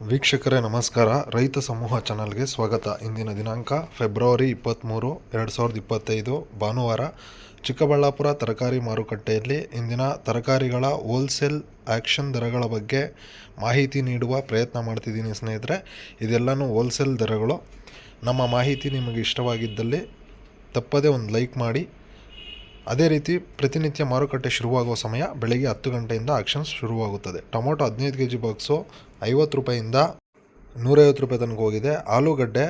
ವೀಕ್ಷಕರೇ ನಮಸ್ಕಾರ. ರೈತ ಸಮೂಹ ಚಾನಲ್ಗೆ ಸ್ವಾಗತ. ಇಂದಿನ ದಿನಾಂಕ ಫೆಬ್ರವರಿ 23, 2025 ಭಾನುವಾರ. ಚಿಕ್ಕಬಳ್ಳಾಪುರ ತರಕಾರಿ ಮಾರುಕಟ್ಟೆಯಲ್ಲಿ ಇಂದಿನ ತರಕಾರಿಗಳ ಹೋಲ್ಸೇಲ್ ಆ್ಯಕ್ಷನ್ ದರಗಳ ಬಗ್ಗೆ ಮಾಹಿತಿ ನೀಡುವ ಪ್ರಯತ್ನ ಮಾಡ್ತಿದ್ದೀನಿ ಸ್ನೇಹಿತರೆ. ಇದೆಲ್ಲನೂ ಹೋಲ್ಸೇಲ್ ದರಗಳು. ನಮ್ಮ ಮಾಹಿತಿ ನಿಮಗೆ ಇಷ್ಟವಾಗಿದ್ದಲ್ಲಿ ತಪ್ಪದೇ ಒಂದು ಲೈಕ್ ಮಾಡಿ. ಅದೇ ರೀತಿ ಪ್ರತಿನಿತ್ಯ ಮಾರುಕಟ್ಟೆ ಶುರುವಾಗುವ ಸಮಯ ಬೆಳಗ್ಗೆ 10 ಗಂಟೆಯಿಂದ ಆಕ್ಷನ್ಸ್ ಶುರುವಾಗುತ್ತದೆ. ಟೊಮೊಟೊ 15 kg ಬಾಕ್ಸು 50 ರೂಪಾಯಿಂದ 150 ರೂಪಾಯಿ ತನಕ ಹೋಗಿದೆ. ಆಲೂಗಡ್ಡೆ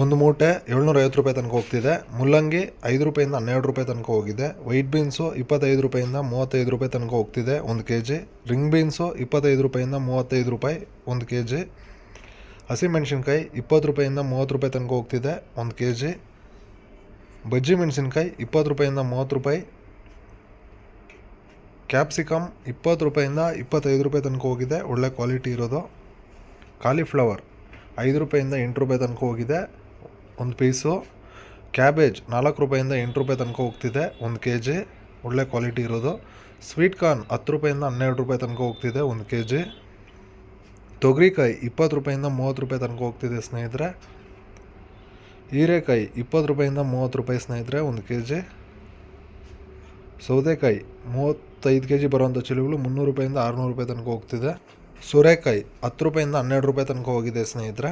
ಒಂದು ಮೂಟೆ 750 ರೂಪಾಯಿ ತನಕ ಹೋಗ್ತಿದೆ. ಮುಲ್ಲಂಗಿ 5 ರೂಪಾಯಿಂದ 12 ರೂಪಾಯಿ ತನಕ ಹೋಗಿದೆ. ವೈಟ್ ಬೀನ್ಸು 25 ರೂಪಾಯಿಂದ 35 ರೂಪಾಯಿ ತನಕ ಹೋಗ್ತಿದೆ 1 kg. ರಿಂಗ್ ಬೀನ್ಸು 25 ರೂಪಾಯಿಂದ 35 ರೂಪಾಯಿ 1 kg. ಹಸಿಮೆಣಸಿನ್ಕಾಯಿ 20 ರೂಪಾಯಿಂದ 30 ರೂಪಾಯಿ ತನಕ ಹೋಗ್ತಿದೆ 1 kg. ಬಜ್ಜಿ ಮೆಣಸಿನ್ಕಾಯಿ 20 ರೂಪಾಯಿಂದ 30 ರೂಪಾಯಿ. ಕ್ಯಾಪ್ಸಿಕಮ್ 20 ರೂಪಾಯಿಂದ 25 ರೂಪಾಯಿ ತನಕ ಹೋಗಿದೆ, ಒಳ್ಳೆ ಕ್ವಾಲಿಟಿ ಇರೋದು. ಕಾಲಿಫ್ಲವರ್ 5 ರೂಪಾಯಿಂದ 8 ರೂಪಾಯಿ ತನಕ ಹೋಗಿದೆ 1 ಪೀಸು. ಕ್ಯಾಬೇಜ್ 4 ರೂಪಾಯಿಂದ 8 ರೂಪಾಯಿ ತನಕ ಹೋಗ್ತಿದೆ 1 kg, ಒಳ್ಳೆ ಕ್ವಾಲಿಟಿ ಇರೋದು. ಸ್ವೀಟ್ ಕಾರ್ನ್ 10 ರೂಪಾಯಿಂದ 12 ರೂಪಾಯಿ ತನಕ ಹೋಗ್ತಿದೆ 1 kg. ತೊಗರಿಕಾಯಿ 20 ರೂಪಾಯಿಂದ 30 ರೂಪಾಯಿ ತನಕ ಹೋಗ್ತಿದೆ ಸ್ನೇಹಿತರೆ. ಹೀರೆಕಾಯಿ 20 ರೂಪಾಯಿಂದ 30 ರೂಪಾಯಿ ಸ್ನೇಹಿತರೆ 1 kg. ಸೌತೆಕಾಯಿ 35 kg ಬರುವಂಥ ಚೀಲಗಳು 300 ರೂಪಾಯಿಂದ 600 ರೂಪಾಯಿ ತನಕ ಹೋಗ್ತಿದೆ. ಸೋರೆಕಾಯಿ 10 ರೂಪಾಯಿಂದ 12 ರೂಪಾಯಿ ತನಕ ಹೋಗಿದೆ ಸ್ನೇಹಿತರೆ.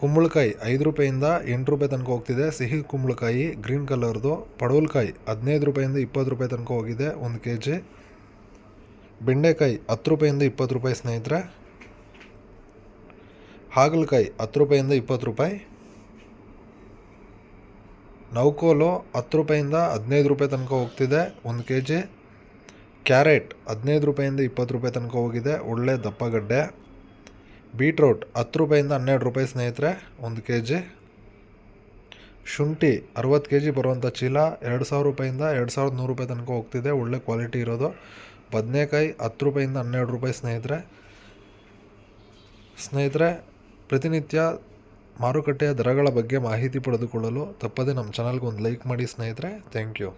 ಕುಂಬಳಕಾಯಿ 5 ರೂಪಾಯಿಂದ 8 ರೂಪಾಯಿ ತನಕ ಹೋಗ್ತಿದೆ, ಸಿಹಿ ಕುಂಬಳಕಾಯಿ ಗ್ರೀನ್ ಕಲರ್ದು. ಪಡವಲಕಾಯಿ 15 ರೂಪಾಯಿಂದ 20 ರೂಪಾಯಿ ತನಕ ಹೋಗಿದೆ 1 kg. ಬೆಂಡೆಕಾಯಿ 10 ರೂಪಾಯಿಂದ 20 ರೂಪಾಯಿ ಸ್ನೇಹಿತರೆ. ಹಾಗಲಕಾಯಿ 10 ರೂಪಾಯಿಂದ 20 ರೂಪಾಯಿ. ನೌಕೋಲು 10 ರೂಪಾಯಿಂದ 15 ರೂಪಾಯಿ ತನಕ ಹೋಗ್ತಿದೆ 1 kg. ಕ್ಯಾರೆಟ್ 15 ರೂಪಾಯಿಂದ 20 ರೂಪಾಯಿ ತನಕ ಹೋಗಿದೆ, ಒಳ್ಳೆ ದಪ್ಪಗಡ್ಡೆ. ಬೀಟ್ರೋಟ್ 10 ರೂಪಾಯಿಂದ 12 ರೂಪಾಯಿ ಸ್ನೇಹಿತರೆ 1 kg. ಶುಂಠಿ 60 kg ಬರುವಂಥ ಚೀಲ 2000 ರೂಪಾಯಿಂದ 2100 ರೂಪಾಯಿ ತನಕ ಹೋಗ್ತಿದೆ, ಒಳ್ಳೆ ಕ್ವಾಲಿಟಿ ಇರೋದು. ಬದನೆಕಾಯಿ 10 ರೂಪಾಯಿಂದ 12 ರೂಪಾಯಿ ಸ್ನೇಹಿತರೆ. ಪ್ರತಿನಿತ್ಯ ಮಾರುಕಟ್ಟೆಯ ದರಗಳ ಬಗ್ಗೆ ಮಾಹಿತಿ ಪಡೆದುಕೊಳ್ಳಲು ತಪ್ಪದೇ ನಮ್ಮ ಚಾನಲ್ಗೆ ಒಂದು ಲೈಕ್ ಮಾಡಿ ಸ್ನೇಹಿತರೆ. Thank you.